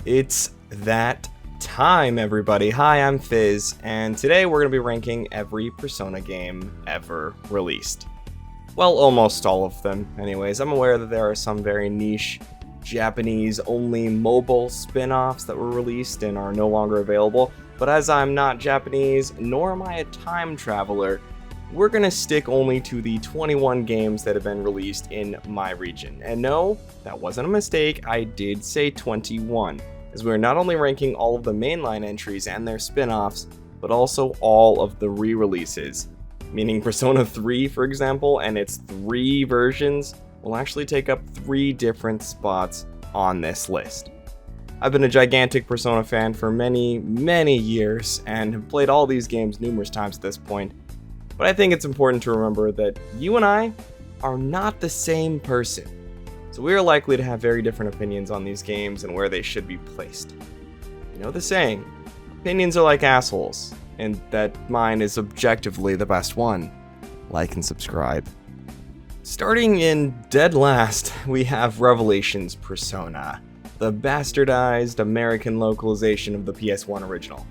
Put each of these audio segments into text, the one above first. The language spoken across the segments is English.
It's that time, everybody. Hi, I'm Fizz, and today we're going to be ranking every Persona game ever released. Well, almost all of them, anyways. I'm aware that there are some very niche, Japanese-only mobile spin-offs that were released and are no longer available, but as I'm not Japanese, nor am I a time traveler, we're going to stick only to the 21 games that have been released in my region. And no, that wasn't a mistake, I did say 21. As we're not only ranking all of the mainline entries and their spin-offs, but also all of the re-releases. Meaning Persona 3, for example, and its 3 versions will actually take up 3 different spots on this list. I've been a gigantic Persona fan for many, many years, and have played all these games numerous times at this point, but I think it's important to remember that you and I are not the same person. So we are likely to have very different opinions on these games and where they should be placed. You know the saying, opinions are like assholes, and that mine is objectively the best one. Like and subscribe. Starting in dead last, we have Revelations Persona, the bastardized American localization of the PS1 original.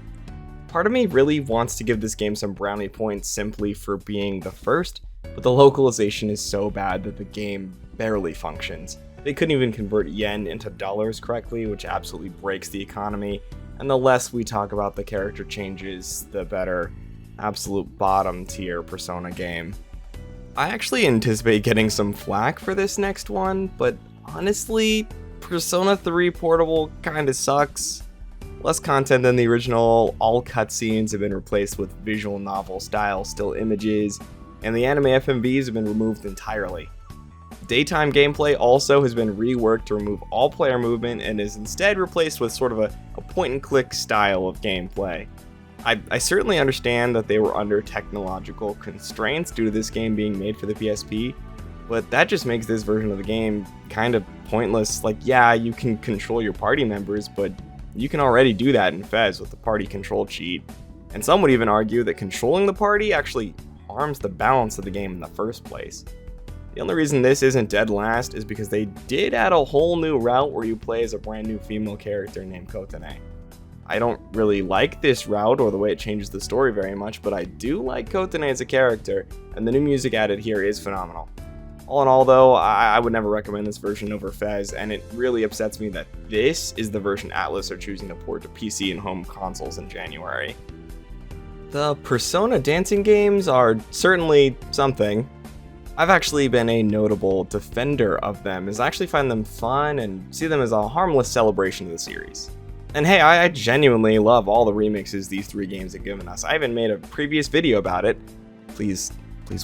Part of me really wants to give this game some brownie points simply for being the first, but the localization is so bad that the game barely functions. They couldn't even convert yen into dollars correctly, which absolutely breaks the economy, and the less we talk about the character changes, the better. Absolute bottom tier Persona game. I actually anticipate getting some flack for this next one, but honestly, Persona 3 Portable kinda sucks. Less content than the original, all cutscenes have been replaced with visual novel style still images, and the anime FMVs have been removed entirely. Daytime gameplay also has been reworked to remove all player movement and is instead replaced with sort of a point and click style of gameplay. I certainly understand that they were under technological constraints due to this game being made for the PSP, but that just makes this version of the game kind of pointless. Like, yeah, you can control your party members, but you can already do that in Fez with the party control cheat, and some would even argue that controlling the party actually harms the balance of the game in the first place. The only reason this isn't dead last is because they did add a whole new route where you play as a brand new female character named Kotane. I don't really like this route or the way it changes the story very much, but I do like Kotane as a character, and the new music added here is phenomenal. All in all though, I would never recommend this version over Fez, and it really upsets me that this is the version Atlus are choosing to port to PC and home consoles in January. The Persona dancing games are certainly something. I've actually been a notable defender of them, as I actually find them fun and see them as a harmless celebration of the series. And hey, I genuinely love all the remixes these 3 games have given us. I even made a previous video about it. Please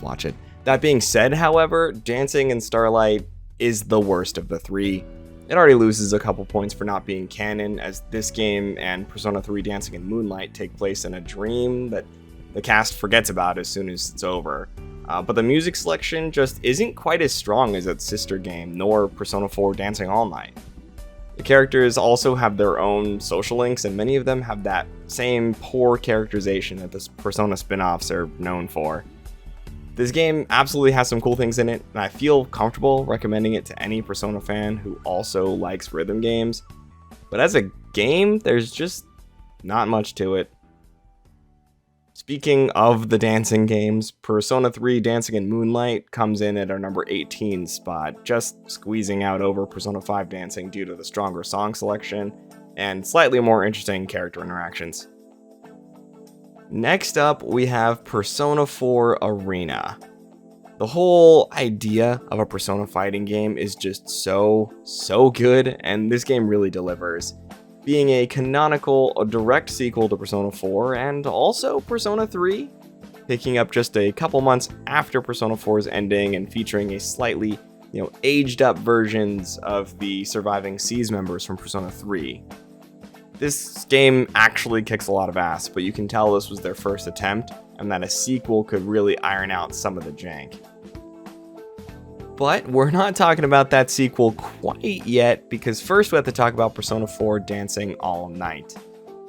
watch it. That being said, however, Dancing in Starlight is the worst of the 3. It already loses a couple points for not being canon, as this game and Persona 3 Dancing in Moonlight take place in a dream that the cast forgets about as soon as it's over. But the music selection just isn't quite as strong as its sister game, nor Persona 4 Dancing All Night. The characters also have their own social links, and many of them have that same poor characterization that the Persona spin-offs are known for. This game absolutely has some cool things in it, and I feel comfortable recommending it to any Persona fan who also likes rhythm games. But as a game, there's just not much to it. Speaking of the dancing games, Persona 3 Dancing in Moonlight comes in at our number 18 spot, just squeezing out over Persona 5 Dancing due to the stronger song selection and slightly more interesting character interactions. Next up, we have Persona 4 Arena. The whole idea of a Persona fighting game is just so good, and this game really delivers. Being a canonical, direct sequel to Persona 4 and also Persona 3, picking up just a couple months after Persona 4's ending and featuring a slightly, aged up versions of the surviving SEES members from Persona 3. This game actually kicks a lot of ass, but you can tell this was their first attempt, and that a sequel could really iron out some of the jank. But we're not talking about that sequel quite yet, because first we have to talk about Persona 4 Dancing All Night.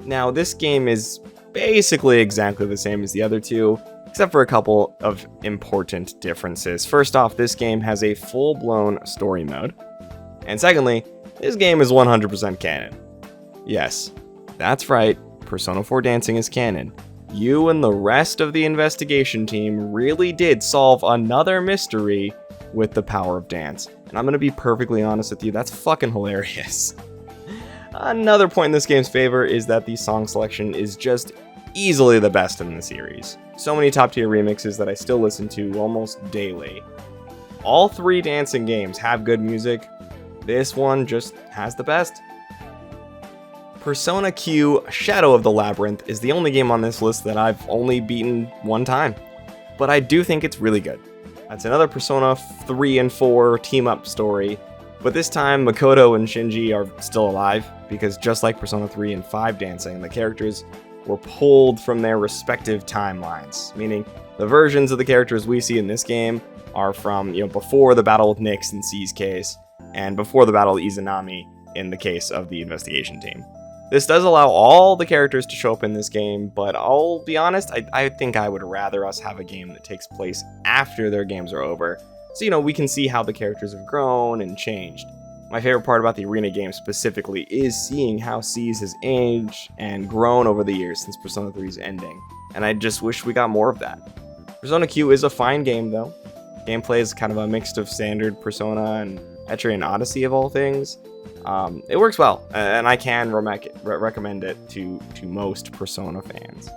Now, this game is basically exactly the same as the other two, except for a couple of important differences. First off, this game has a full-blown story mode. And secondly, this game is 100% canon. Yes, that's right, Persona 4 dancing is canon. You and the rest of the investigation team really did solve another mystery with the power of dance. And I'm gonna be perfectly honest with you, that's fucking hilarious. Another point in this game's favor is that the song selection is just easily the best in the series. So many top tier remixes that I still listen to almost daily. All 3 dancing games have good music. This one just has the best. Persona Q Shadow of the Labyrinth is the only game on this list that I've only beaten one time, but I do think it's really good. That's another Persona 3 and 4 team-up story, but this time Makoto and Shinji are still alive, because just like Persona 3 and 5 dancing, the characters were pulled from their respective timelines, meaning the versions of the characters we see in this game are from, before the battle with Nyx in C's case, and before the battle with Izanami in the case of the investigation team. This does allow all the characters to show up in this game, but I'll be honest, I think I would rather us have a game that takes place after their games are over, so we can see how the characters have grown and changed. My favorite part about the Arena game specifically is seeing how C's has aged and grown over the years since Persona 3's ending, and I just wish we got more of that. Persona Q is a fine game though. Gameplay is kind of a mix of standard Persona and Etrian Odyssey of all things. It works well, and I can recommend it to most Persona fans.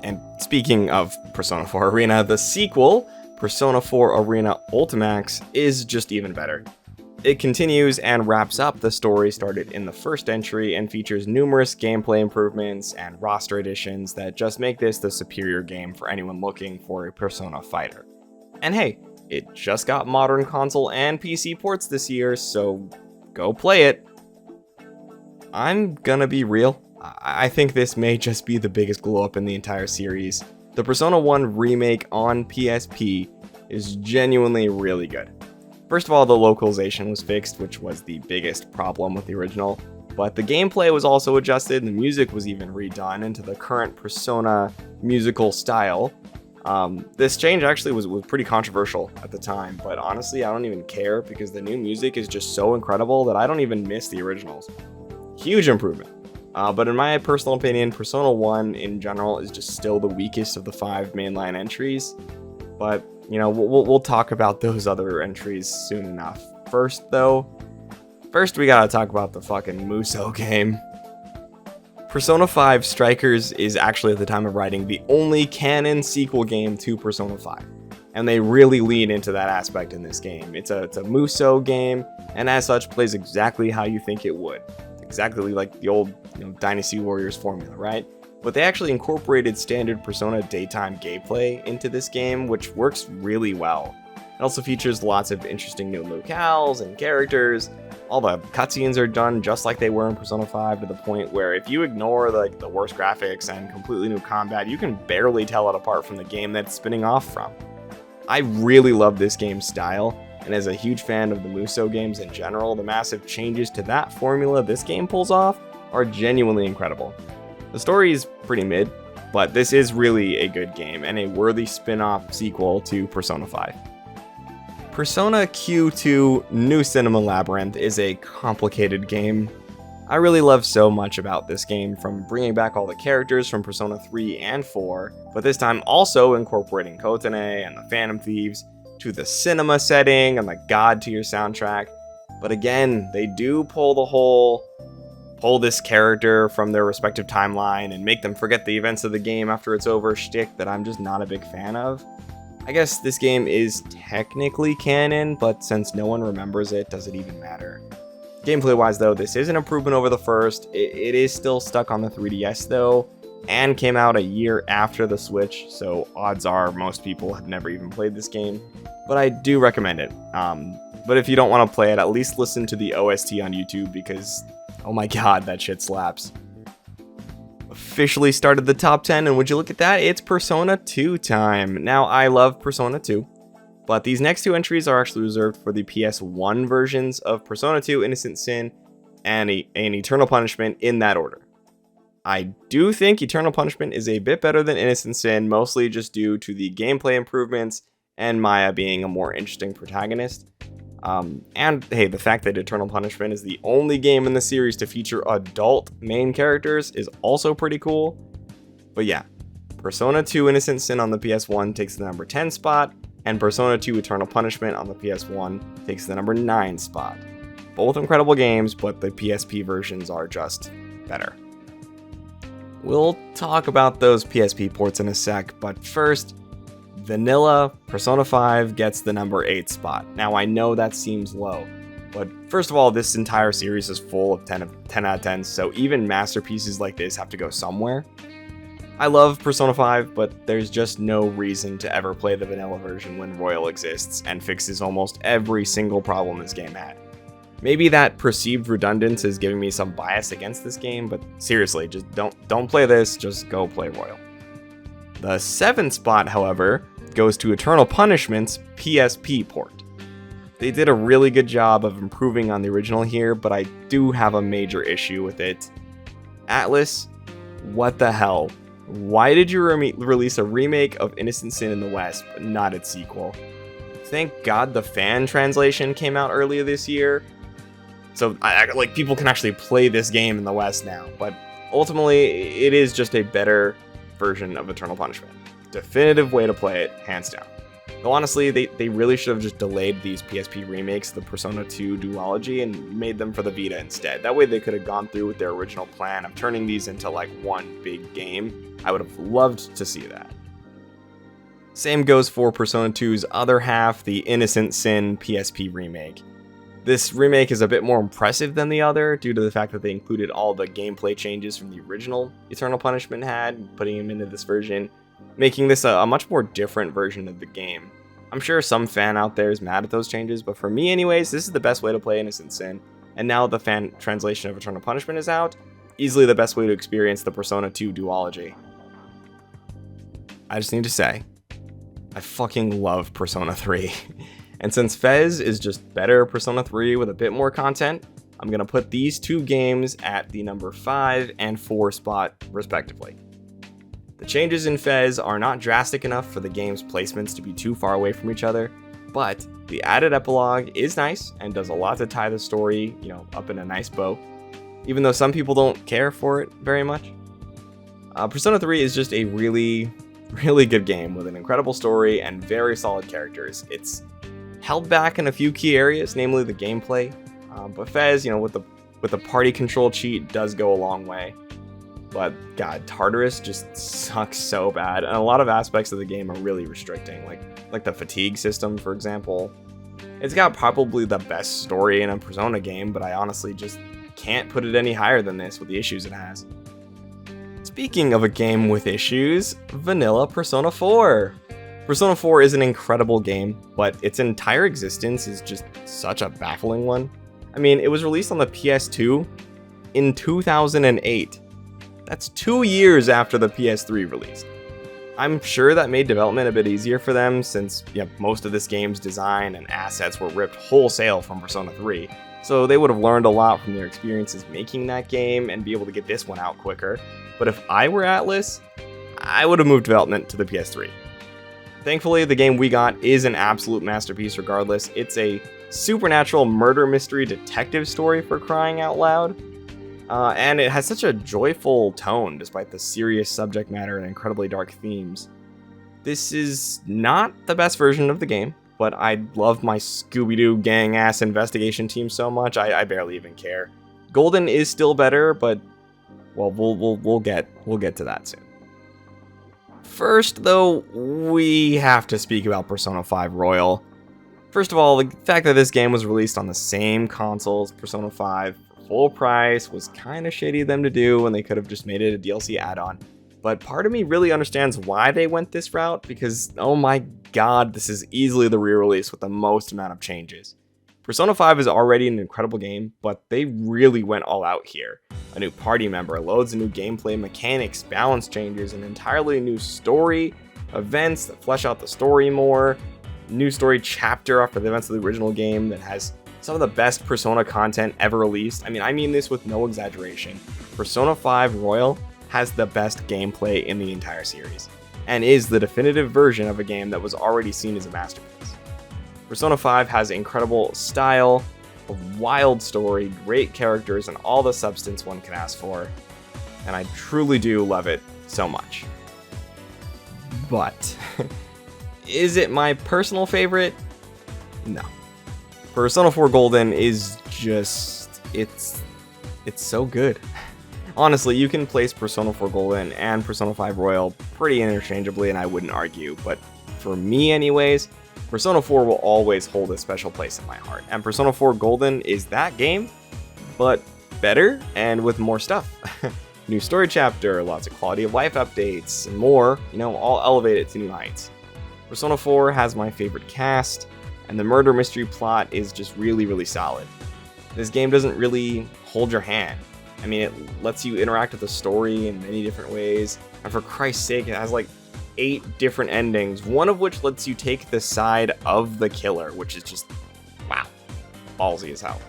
And speaking of Persona 4 Arena, the sequel, Persona 4 Arena Ultimax, is just even better. It continues and wraps up the story started in the first entry and features numerous gameplay improvements and roster additions that just make this the superior game for anyone looking for a Persona fighter. And hey, it just got modern console and PC ports this year, so go play it. I'm gonna be real. I think this may just be the biggest glow up in the entire series. The Persona 1 remake on PSP is genuinely really good. First of all, the localization was fixed, which was the biggest problem with the original, but the gameplay was also adjusted and the music was even redone into the current Persona musical style. This change actually was pretty controversial at the time, but honestly, I don't even care because the new music is just so incredible that I don't even miss the originals. Huge improvement. But in my personal opinion, Persona 1 in general is just still the weakest of the 5 mainline entries. But, we'll talk about those other entries soon enough. First, we gotta talk about the fucking Musou game. Persona 5 Strikers is actually, at the time of writing, the only canon sequel game to Persona 5. And they really lean into that aspect in this game. It's a Musou game, and as such, plays exactly how you think it would. Exactly like the old Dynasty Warriors formula, right? But they actually incorporated standard Persona daytime gameplay into this game, which works really well. It also features lots of interesting new locales and characters. All the cutscenes are done just like they were in Persona 5, to the point where if you ignore the worst graphics and completely new combat, you can barely tell it apart from the game that it's spinning off from. I really love this game's style, and as a huge fan of the Musou games in general, the massive changes to that formula this game pulls off are genuinely incredible. The story is pretty mid, but this is really a good game and a worthy spin-off sequel to Persona 5. Persona Q2 New Cinema Labyrinth is a complicated game. I really love so much about this game, from bringing back all the characters from Persona 3 and 4, but this time also incorporating Kotane and the Phantom Thieves, to the cinema setting and the God tier soundtrack. But again, they do pull this character from their respective timeline and make them forget the events of the game after it's over shtick that I'm just not a big fan of. I guess this game is technically canon, but since no one remembers it, does it even matter? Gameplay wise though, this is an improvement over the first. It is still stuck on the 3DS though, and came out a year after the Switch, so odds are most people have never even played this game, but I do recommend it. But if you don't want to play it, at least listen to the OST on YouTube, because oh my god, that shit slaps. Officially started the top 10, and would you look at that, it's Persona 2 time. Now, I love Persona 2, but these next 2 entries are actually reserved for the PS1 versions of Persona 2 Innocent Sin and an Eternal Punishment in that order. I do think Eternal Punishment is a bit better than Innocent Sin, mostly just due to the gameplay improvements and Maya being a more interesting protagonist. And hey, the fact that Eternal Punishment is the only game in the series to feature adult main characters is also pretty cool. But yeah, Persona 2 Innocent Sin on the PS1 takes the number 10 spot, and Persona 2 Eternal Punishment on the PS1 takes the number 9 spot. Both incredible games, but the PSP versions are just better. We'll talk about those PSP ports in a sec, but first, Vanilla Persona 5 gets the number 8 spot. Now I know that seems low, but first of all, this entire series is full of 10 out of 10, so even masterpieces like this have to go somewhere. I love Persona 5, but there's just no reason to ever play the vanilla version when Royal exists and fixes almost every single problem this game had. Maybe that perceived redundance is giving me some bias against this game, but seriously, just don't play this, just go play Royal. The 7th spot, however, goes to Eternal Punishment's PSP port. They did a really good job of improving on the original here, but I do have a major issue with it. Atlus, what the hell? Why did you release a remake of Innocent Sin in the West, but not its sequel? Thank God the fan translation came out earlier this year, so like people can actually play this game in the West now, but ultimately it is just a better version of Eternal Punishment. Definitive way to play it, hands down. Though honestly, they really should have just delayed these PSP remakes of the Persona 2 duology and made them for the Vita instead. That way they could have gone through with their original plan of turning these into like one big game. I would have loved to see that. Same goes for Persona 2's other half, the Innocent Sin PSP remake. This remake is a bit more impressive than the other due to the fact that they included all the gameplay changes from the original Eternal Punishment had, putting them into this version, making this a much more different version of the game. I'm sure some fan out there is mad at those changes, but for me anyways, this is the best way to play Innocent Sin, and now the fan translation of Eternal Punishment is out, easily the best way to experience the Persona 2 duology. I just need to say, I fucking love Persona 3. And since Fez is just better Persona 3 with a bit more content, I'm going to put these two games at the number 5 and 4 spot respectively. The changes in Fez are not drastic enough for the game's placements to be too far away from each other, but the added epilogue is nice and does a lot to tie the story, up in a nice bow, even though some people don't care for it very much. Persona 3 is just a really good game with an incredible story and very solid characters. It's held back in a few key areas, namely the gameplay, but Fez, with the party control cheat does go a long way. But god, Tartarus just sucks so bad, and a lot of aspects of the game are really restricting, like the fatigue system, for example. It's got probably the best story in a Persona game, but I honestly just can't put it any higher than this with the issues it has. Speaking of a game with issues, Vanilla Persona 4. Persona 4 is an incredible game, but its entire existence is just such a baffling one. I mean, it was released on the PS2 in 2008. That's 2 years after the PS3 released. I'm sure that made development a bit easier for them since most of this game's design and assets were ripped wholesale from Persona 3, so they would have learned a lot from their experiences making that game and be able to get this one out quicker. But if I were Atlus, I would have moved development to the PS3. Thankfully, the game we got is an absolute masterpiece regardless. It's a supernatural murder mystery detective story for crying out loud. And it has such a joyful tone despite the serious subject matter and incredibly dark themes. This is not the best version of the game, but I love my Scooby-Doo gang-ass investigation team so much, I barely even care. Golden is still better, but well, we'll get to that soon. First, though, we have to speak about Persona 5 Royal. First of all, the fact that this game was released on the same console as Persona 5 for full price was kind of shady of them to do when they could have just made it a DLC add-on. But part of me really understands why they went this route, because oh my god, this is easily the re-release with the most amount of changes. Persona 5 is already an incredible game, but they really went all out here. A new party member, loads of new gameplay mechanics, balance changes, an entirely new story, events that flesh out the story more, new story chapter after the events of the original game that has some of the best Persona content ever released. I mean this with no exaggeration. Persona 5 Royal has the best gameplay in the entire series, and is the definitive version of a game that was already seen as a masterpiece. Persona 5 has incredible style, a wild story, great characters, and all the substance one can ask for, and I truly do love it so much. But, is it my personal favorite? No. Persona 4 Golden is just, it's so good. Honestly, you can place Persona 4 Golden and Persona 5 Royal pretty interchangeably, and I wouldn't argue, but for me anyways, Persona 4 will always hold a special place in my heart. And Persona 4 Golden is that game, but better and with more stuff. New story chapter, lots of quality of life updates, and more, all elevated to new heights. Persona 4 has my favorite cast, and the murder mystery plot is just really, really solid. This game doesn't really hold your hand. I mean, it lets you interact with the story in many different ways, and for Christ's sake, it has like 8 different endings, one of which lets you take the side of the killer, which is just, wow, ballsy as hell.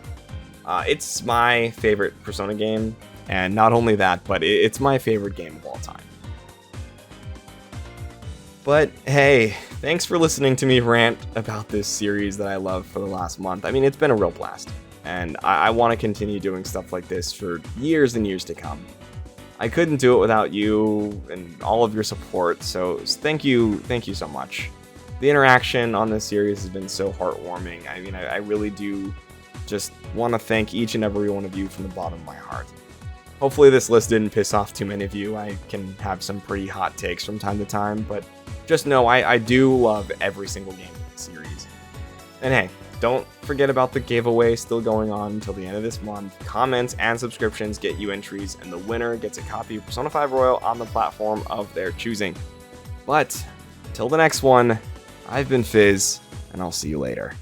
It's my favorite Persona game, and not only that, but it's my favorite game of all time. But hey, thanks for listening to me rant about this series that I love for the last month. I mean, it's been a real blast, and I want to continue doing stuff like this for years and years to come. I couldn't do it without you and all of your support, so thank you so much. The interaction on this series has been so heartwarming. I mean, I really do just want to thank each and every one of you from the bottom of my heart. Hopefully this list didn't piss off too many of you. I can have some pretty hot takes from time to time, but just know I do love every single game in the series. And hey, don't forget about the giveaway still going on until the end of this month. Comments and subscriptions get you entries, and the winner gets a copy of Persona 5 Royal on the platform of their choosing. But, till the next one, I've been Fizz, and I'll see you later.